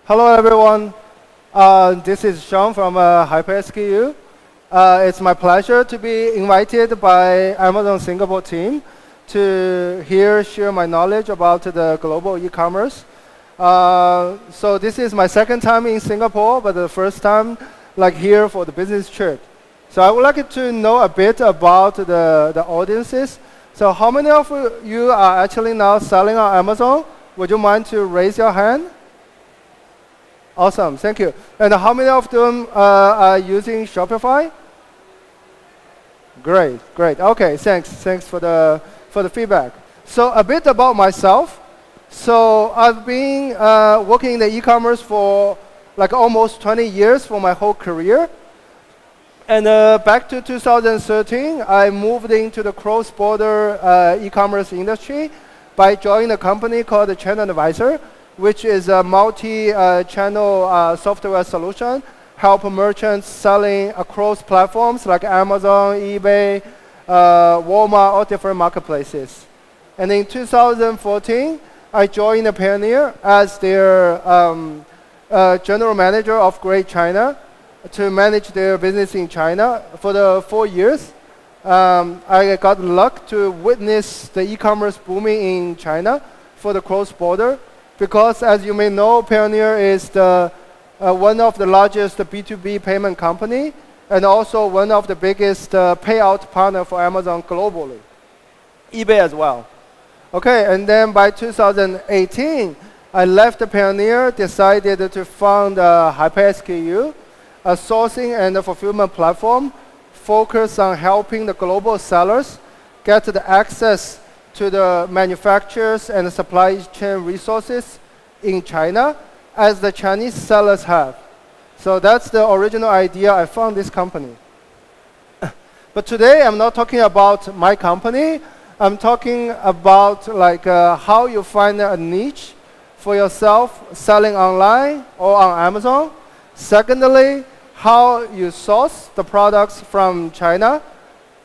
Hello, everyone. This is Sean from HyperSKU. It's my pleasure to be invited by Amazon Singapore team to here share my knowledge about the global e-commerce. So this is my second time in Singapore, but the first time like here for the business trip. So I would like to know a bit about the audiences. So how many of you are actually now selling on Amazon? Would you mind to raise your hand? Awesome, thank you. And how many of them are using Shopify? Great, great. Okay, thanks for the feedback. So a bit about myself. So I've been working in the e-commerce for like almost 20 years for my whole career. And back to 2013, I moved into the cross-border e-commerce industry by joining a company called Channel Advisor, which is a multi-channel software solution, help merchants selling across platforms like Amazon, eBay, Walmart, all different marketplaces. And in 2014, I joined Payoneer as their general manager of Great China to manage their business in China for the 4 years. I got luck to witness the e-commerce booming in China for the cross-border. Because as you may know, Payoneer is one of the largest B2B payment company and also one of the biggest payout partner for Amazon globally. eBay as well. Okay, and then by 2018, I left Payoneer, decided to found HyperSKU, a sourcing and a fulfillment platform focused on helping the global sellers get the access to the manufacturers and the supply chain resources in China as the Chinese sellers have. So that's the original idea I found this company. But today I'm not talking about my company. I'm talking about like how you find a niche for yourself selling online or on Amazon. Secondly, how you source the products from China.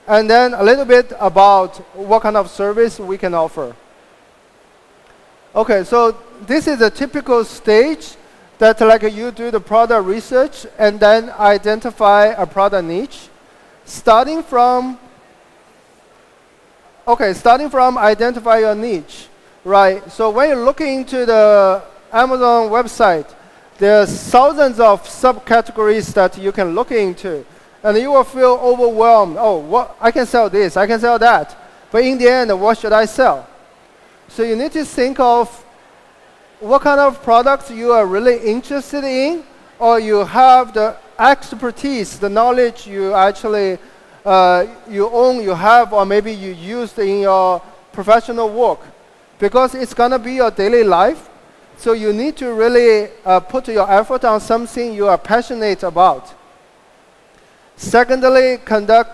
And then a little bit about what kind of service we can offer. Okay, so this is a typical stage that like you do the product research and then identify a product niche. Starting from identify your niche, right? So when you're looking into the Amazon website, there's thousands of subcategories that you can look into. And you will feel overwhelmed. Oh, I can sell this, I can sell that. But in the end, what should I sell? So you need to think of what kind of products you are really interested in, or you have the expertise, the knowledge you actually you own, you have, or maybe you used in your professional work. Because it's going to be your daily life. So you need to really put your effort on something you are passionate about. Secondly, conduct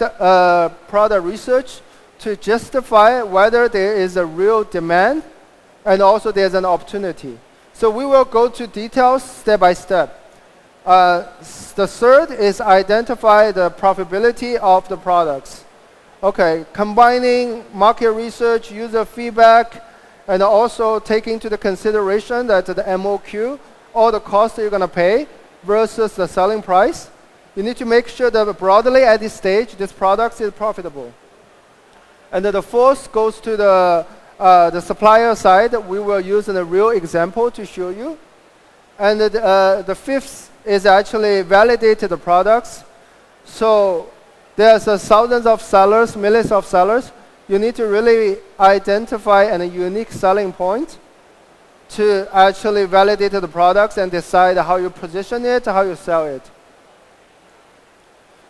product research to justify whether there is a real demand and also there's an opportunity. So we will go to details step by step. The third is identify the profitability of the products. Okay, combining market research, user feedback, and also taking into the consideration that the MOQ, or the cost that you're going to pay versus the selling price. You need to make sure that broadly at this stage, this product is profitable. And then the fourth goes to the supplier side. We will use a real example to show you. And the fifth is actually validate the products. So there's thousands of sellers, millions of sellers. You need to really identify a unique selling point to actually validate the products and decide how you position it, how you sell it.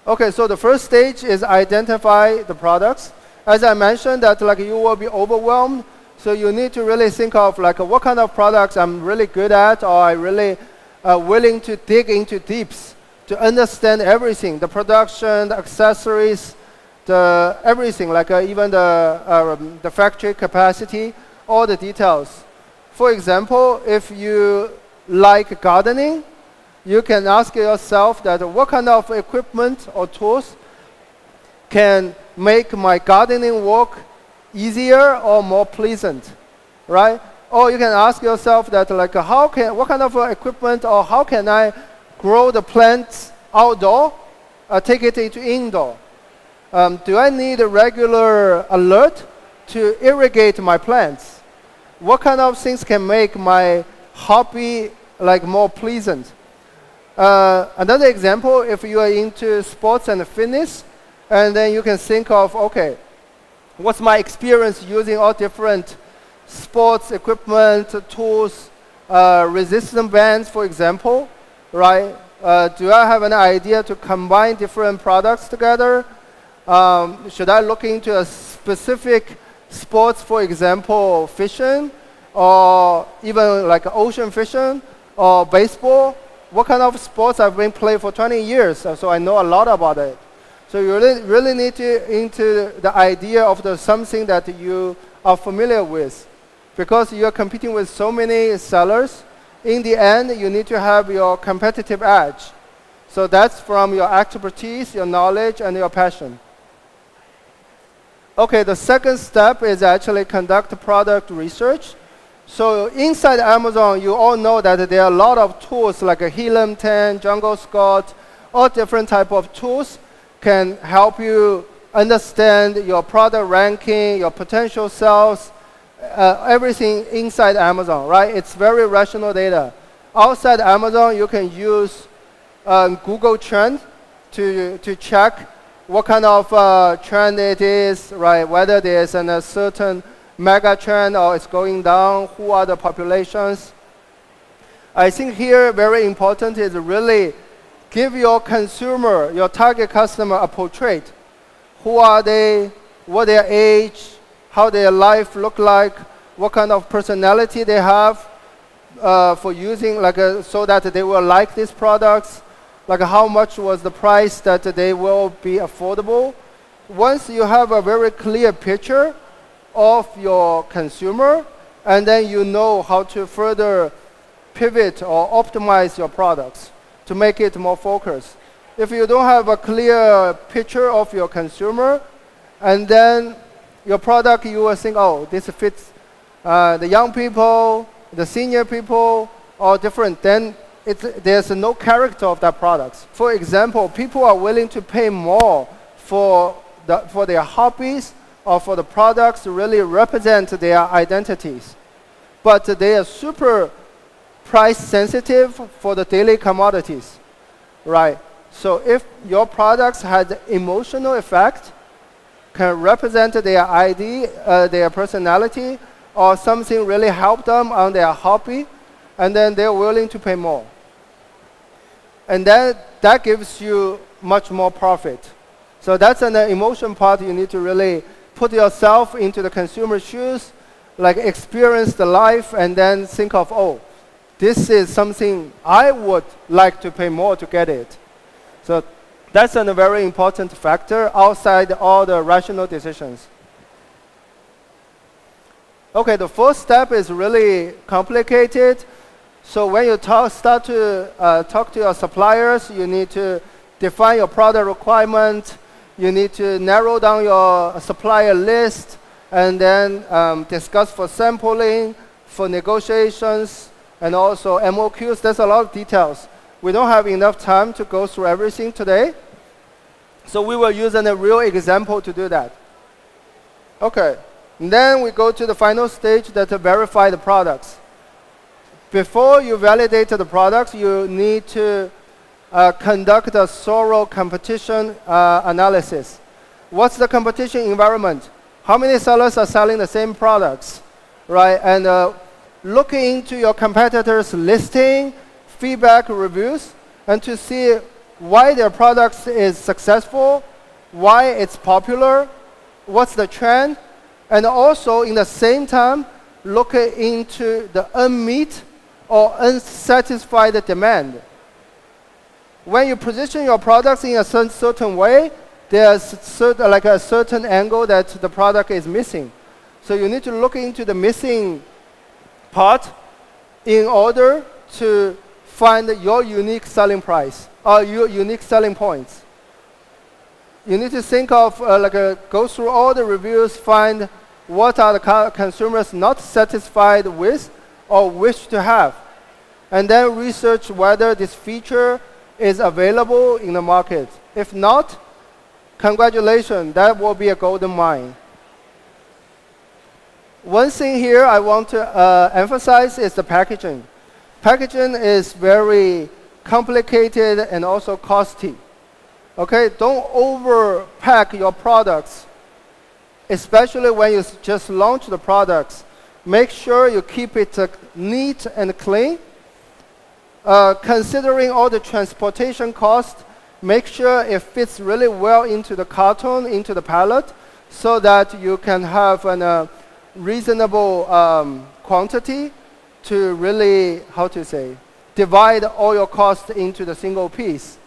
Okay, so the first stage is identify the products. As I mentioned, that like you will be overwhelmed, so you need to really think of like what kind of products I'm really good at, or I really willing to dig into deeps to understand everything, the production, the accessories, the everything, like even the factory capacity, all the details. For example, if you like gardening, you can ask yourself that what kind of equipment or tools can make my gardening work easier or more pleasant, right? Or you can ask yourself that like what kind of equipment or how can I grow the plants outdoor, take it into indoor? Do I need a regular alert to irrigate my plants? What kind of things can make my hobby like more pleasant? Another example, if you are into sports and fitness, and then you can think of, okay, what's my experience using all different sports equipment, tools, resistance bands, for example, right? Do I have an idea to combine different products together? Should I look into a specific sports, for example, fishing, or even like ocean fishing, or baseball? What kind of sports I've been playing for 20 years, so I know a lot about it. So you really need to into the idea of something that you are familiar with. Because you're competing with so many sellers, in the end, you need to have your competitive edge. So that's from your expertise, your knowledge, and your passion. Okay, the second step is actually conduct product research. So inside Amazon, you all know that there are a lot of tools like a Helium 10, Jungle Scout, all different type of tools can help you understand your product ranking, your potential sales, everything inside Amazon, right? It's very rational data. Outside Amazon, you can use Google Trend to check what kind of trend it is, right? Whether there's a certain mega trend or it's going down, who are the populations. I think here very important is really give your consumer, your target customer a portrait. Who are they, what their age, how their life look like, what kind of personality they have for using, so that they will like these products, like how much was the price that they will be affordable. Once you have a very clear picture of your consumer, and then you know how to further pivot or optimize your products to make it more focused. If you don't have a clear picture of your consumer, and then your product, you will think, oh, this fits the young people, the senior people, or different, then there's no character of that product. For example, people are willing to pay more for their hobbies or for the products to really represent their identities. But they are super price sensitive for the daily commodities, right? So if your products had emotional effect, can represent their ID, their personality, or something really help them on their hobby, and then they're willing to pay more. And then that gives you much more profit. So that's an emotion part. You need to really put yourself into the consumer's shoes, like experience the life, and then think of, oh, this is something I would like to pay more to get it. So that's a very important factor outside all the rational decisions. Okay, the first step is really complicated. So when you start to talk to your suppliers, you need to define your product requirement. You need to narrow down your supplier list, and then discuss for sampling, for negotiations, and also MOQs. There's a lot of details. We don't have enough time to go through everything today. So we will use a real example to do that. Okay, and then we go to the final stage that to verify the products. Before you validate the products, you need to conduct a thorough competition analysis. What's the competition environment? How many sellers are selling the same products, right? And look into your competitors' listing, feedback, reviews, and to see why their products is successful, why it's popular, what's the trend, and also in the same time, look into the unmet or unsatisfied demand. When you position your products in a certain way, there's a certain angle that the product is missing. So you need to look into the missing part in order to find your unique selling price or your unique selling points. You need to think of go through all the reviews, find what are the consumers not satisfied with or wish to have, and then research whether this feature is available in the market. If not, congratulations, that will be a golden mine. One thing here I want to emphasize is the packaging. Packaging is very complicated and also costly. Okay, don't overpack your products, especially when you just launch the products. Make sure you keep it neat and clean. Considering all the transportation costs, make sure it fits really well into the carton, into the pallet, so that you can have a reasonable quantity to really, divide all your costs into the single piece.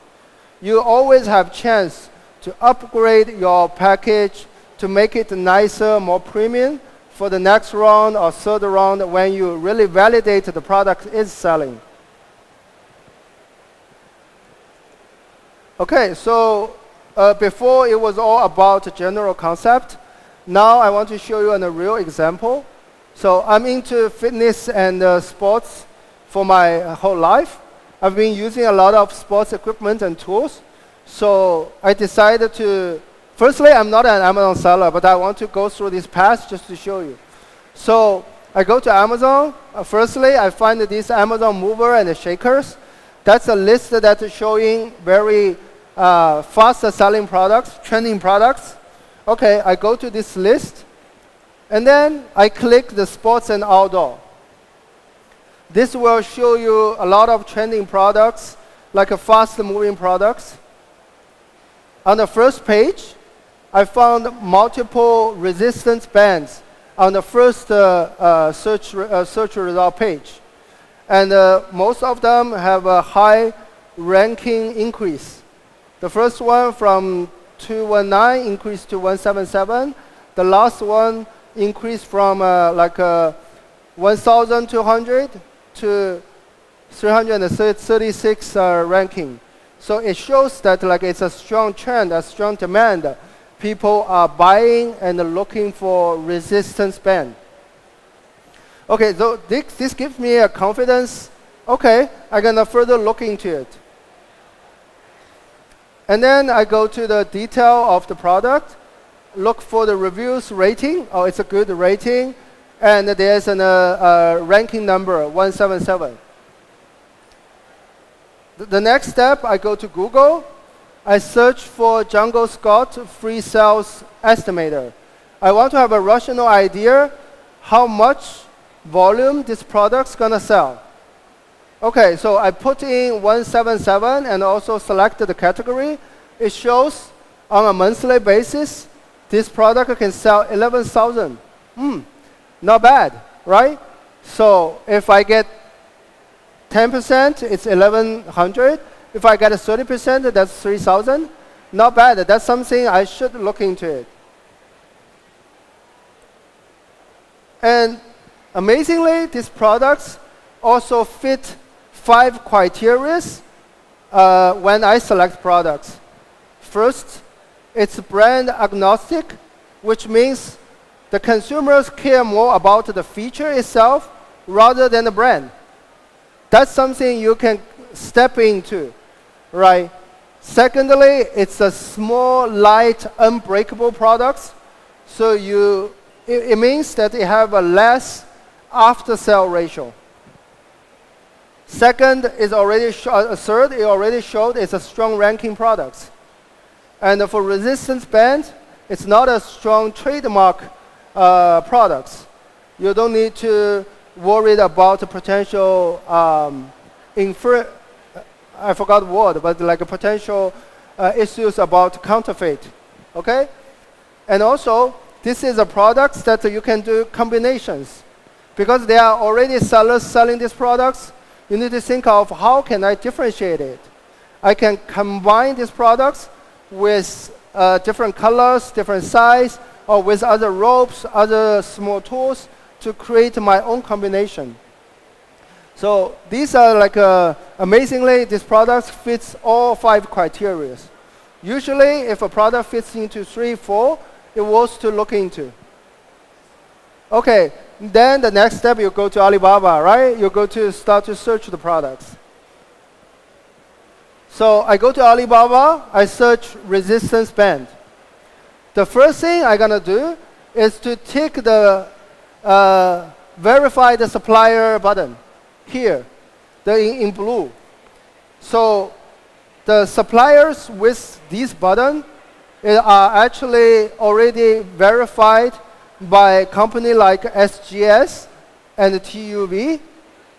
You always have chance to upgrade your package to make it nicer, more premium for the next round or third round when you really validate the product is selling. Okay, so before it was all about general concept. Now I want to show you a real example. So I'm into fitness and sports for my whole life. I've been using a lot of sports equipment and tools. So I decided to, firstly, I'm not an Amazon seller, but I want to go through this path just to show you. So I go to Amazon. Firstly, I find this Amazon mover and the shakers. That's a list that's showing very fast selling products, trending products. Okay, I go to this list, and then I click the sports and outdoor. This will show you a lot of trending products, like a fast-moving products. On the first page, I found multiple resistance bands on the first search result page. And most of them have a high ranking increase. The first one from 219 increased to 177. The last one increased from 1,200 to 336 ranking. So it shows that it's a strong trend, a strong demand. People are buying and looking for resistance band. Okay, so this gives me a confidence. Okay, I'm gonna further look into it. And then I go to the detail of the product, look for the reviews rating. Oh, it's a good rating. And there's a ranking number, 177. The next step, I go to Google. I search for Jungle Scott free sales estimator. I want to have a rational idea how much volume this product's gonna sell. Okay, so I put in 177 and also selected the category. It shows on a monthly basis, this product can sell 11,000. Not bad, right? So if I get 10%, it's 1,100. If I get 30%, that's 3,000. Not bad. That's something I should look into it. And amazingly, these products also fit 5 criteria when I select products. First, it's brand agnostic, which means the consumers care more about the feature itself rather than the brand. That's something you can step into, right? Secondly, it's a small, light, unbreakable products. So it means that it have a less after-sale ratio. Second is third, it already showed it's a strong ranking product. And for resistance band, it's not a strong trademark products. You don't need to worry about the potential I forgot the word, but like a potential issues about counterfeit. Okay? And also, this is a product that you can do combinations. Because there are already sellers selling these products, you need to think of how can I differentiate it. I can combine these products with different colors, different size, or with other ropes, other small tools to create my own combination. So these are amazingly, this product fits all 5 criteria. Usually, if a product fits into 3, 4, it was to look into. Okay, then the next step, you go to Alibaba, right? You go to start to search the products. So I go to Alibaba, I search resistance band. The first thing I'm gonna do is to tick the verify the supplier button here, in blue. So the suppliers with this button are actually already verified by a company like SGS and TUV.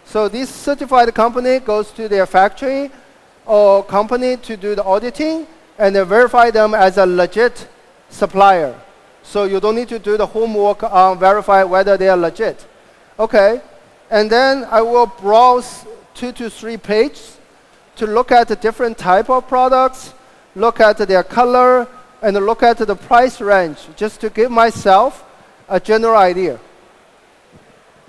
So this certified company goes to their factory or company to do the auditing, and they verify them as a legit supplier. So you don't need to do the homework on verify whether they are legit. Okay, and then I will browse 2 to 3 pages to look at the different type of products, look at their color, and look at the price range, just to give myself a general idea.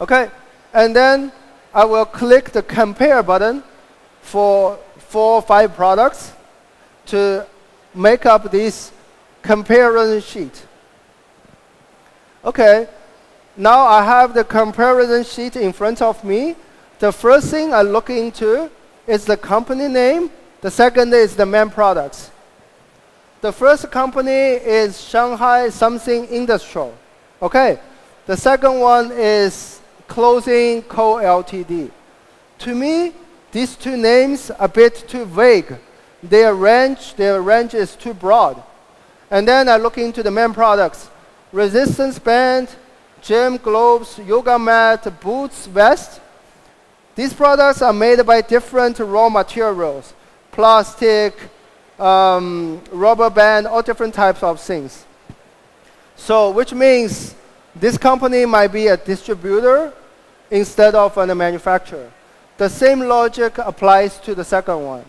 Okay, and then I will click the compare button for 4 or 5 products to make up this comparison sheet. Okay, now I have the comparison sheet in front of me. The first thing I look into is the company name. The second is the main products. The first company is Shanghai Something Industrial. Okay, the second one is Clothing Co. Ltd. To me, these 2 names are a bit too vague. Their range is too broad. And then I look into the main products. Resistance band, gym globes, yoga mat, boots, vest. These products are made by different raw materials. Plastic, rubber band, all different types of things. So which means this company might be a distributor instead of a manufacturer. The same logic applies to the second one.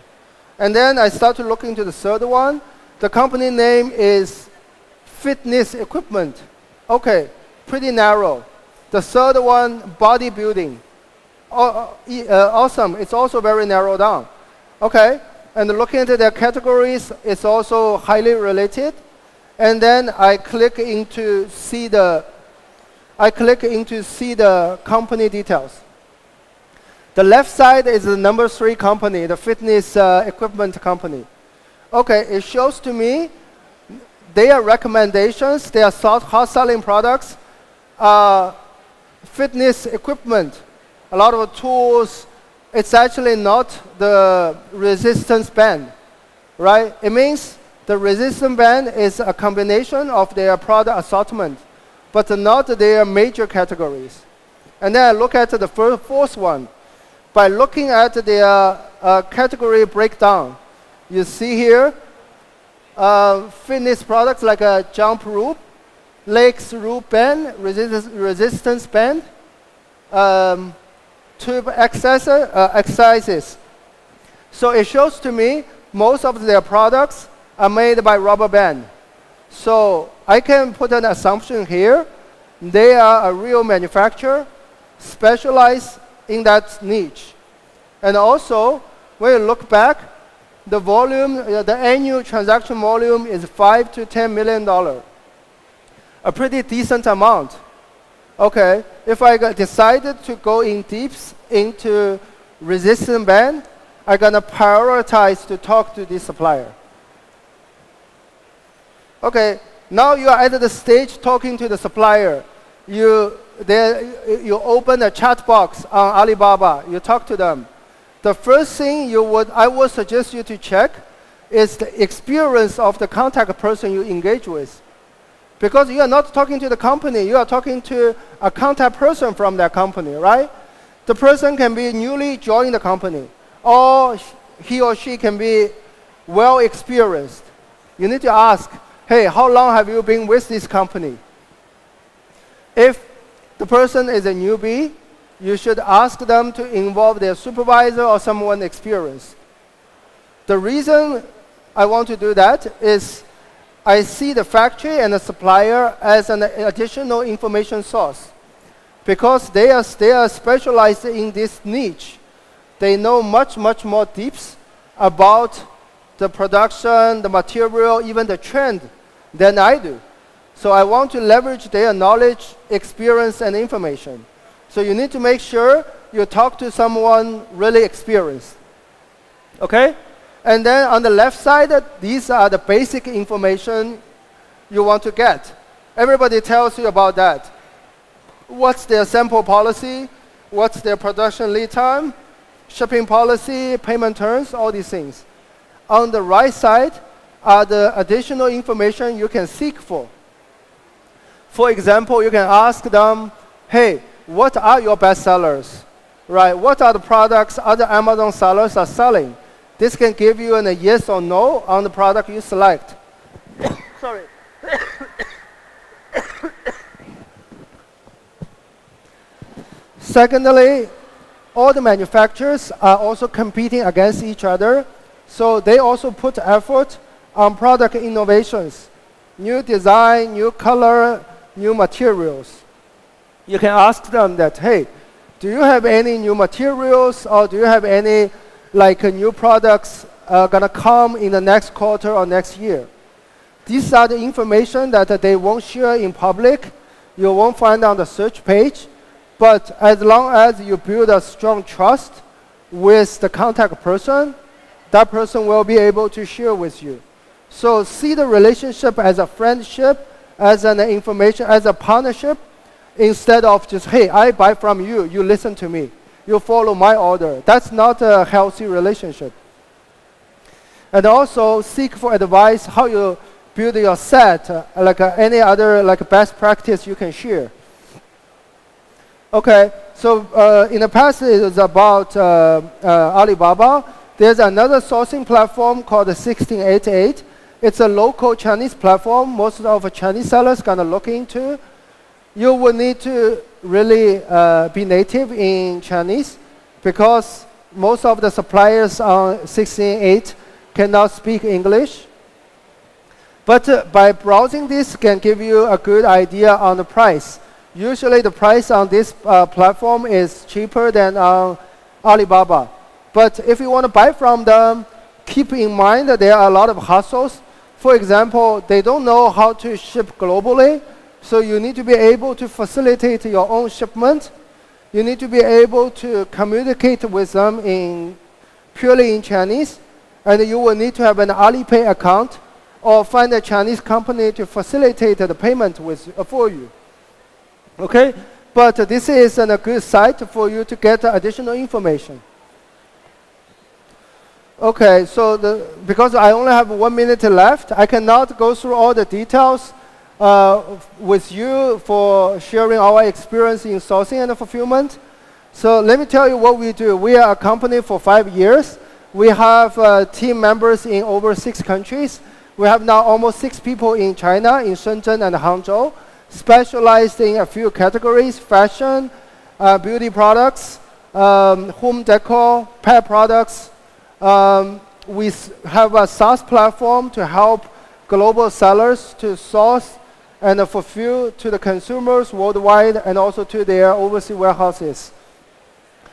And then I start to look into the third one. The company name is Fitness Equipment. Okay, pretty narrow. The third one, bodybuilding. Awesome, it's also very narrow down. Okay, and looking at their categories, it's also highly related. And then I click into see the company details. The left side is the number 3 company, the fitness equipment company. Okay, it shows to me their recommendations, their hot-selling products are fitness equipment, a lot of tools. It's actually not the resistance band, right? It means the resistance band is a combination of their product assortment, but not their major categories. And then I look at the fourth one. By looking at their category breakdown, you see here fitness products like a jump rope, legs rope band, resistance band, tube exercises. So it shows to me most of their products are made by rubber band. So I can put an assumption here. They are a real manufacturer, specialized in that niche. And also, when you look back, the volume, the annual transaction volume is $5 to $10 million. A pretty decent amount. Okay, if I decided to go in deep into resistance band, I'm gonna prioritize to talk to this supplier. Okay, now you are at the stage talking to the supplier. You open a chat box on Alibaba, you talk to them. The first thing I would suggest you to check is the experience of the contact person you engage with. Because you are not talking to the company, you are talking to a contact person from that company, right? The person can be newly joined the company, or he or she can be well experienced. You need to ask, hey, how long have you been with this company? If the person is a newbie, you should ask them to involve their supervisor or someone experienced. The reason I want to do that is I see the factory and the supplier as an additional information source. Because they are specialized in this niche. They know much more deeps about the production, the material, even the trend than I do. So I want to leverage their knowledge, experience, and information. So you need to make sure you talk to someone really experienced. Okay? And then on the left side, these are the basic information you want to get. Everybody tells you about that. What's their sample policy? What's their production lead time? Shipping policy, payment terms, all these things. On the right side are the additional information you can seek for. For example, you can ask them, hey, what are your best sellers? Right? What are the products other Amazon sellers are selling? This can give you a yes or no on the product you select. Sorry. Secondly, all the manufacturers are also competing against each other, so they also put effort on product innovations, new design, new color, new materials. You can ask them that, hey, do you have any new materials, or do you have any new products gonna come in the next quarter or next year? These are the information that they won't share in public. You won't find on the search page. But as long as you build a strong trust with the contact person, that person will be able to share with you. So see the relationship as a friendship, as an information, as a partnership, instead of just, hey, I buy from you, you listen to me, you follow my order. That's not a healthy relationship. And also seek for advice how you build your set, any other best practice you can share. Okay, so in the past it was about Alibaba. There's another sourcing platform called 1688. It's a local Chinese platform most of the Chinese sellers gonna look into. You will need to really be native in Chinese because most of the suppliers on 1688 cannot speak English. But by browsing this can give you a good idea on the price. Usually the price on this platform is cheaper than on Alibaba. But if you want to buy from them, keep in mind that there are a lot of hassles. For example, they don't know how to ship globally, so you need to be able to facilitate your own shipment. You need to be able to communicate with them purely in Chinese, and you will need to have an Alipay account or find a Chinese company to facilitate the payment for you. Okay, but this is a good site for you to get additional information. Okay, so because I only have 1 minute left, I cannot go through all the details with you for sharing our experience in sourcing and fulfillment. So let me tell you what we do. We are a company for 5 years. We have team members in over 6 countries. We have now almost 6 people in China, in Shenzhen and Hangzhou, specialized in a few categories: fashion, beauty products, home decor, pet products. We have a SaaS platform to help global sellers to source and fulfill to the consumers worldwide and also to their overseas warehouses.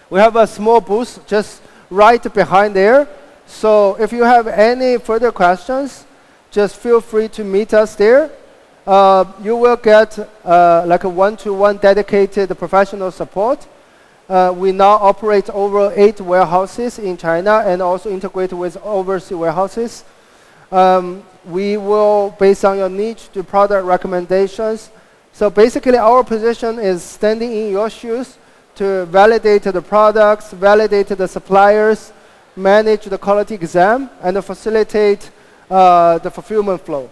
We have a small booth just right behind there. So if you have any further questions, just feel free to meet us there. You will get a one-to-one dedicated professional support. We now operate over 8 warehouses in China and also integrate with overseas warehouses. We will, based on your needs, do product recommendations. So basically our position is standing in your shoes to validate the products, validate the suppliers, manage the quality exam, and facilitate the fulfillment flow.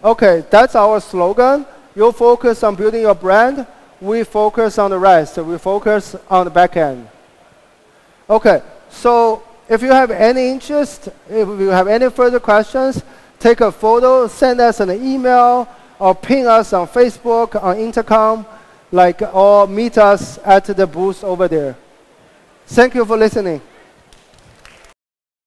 Okay, that's our slogan. You focus on building your brand. We focus on the rest. We focus on the back end. Okay, so if you have any interest, if you have any further questions, take a photo, send us an email, or ping us on Facebook, on Intercom, or meet us at the booth over there. Thank you for listening.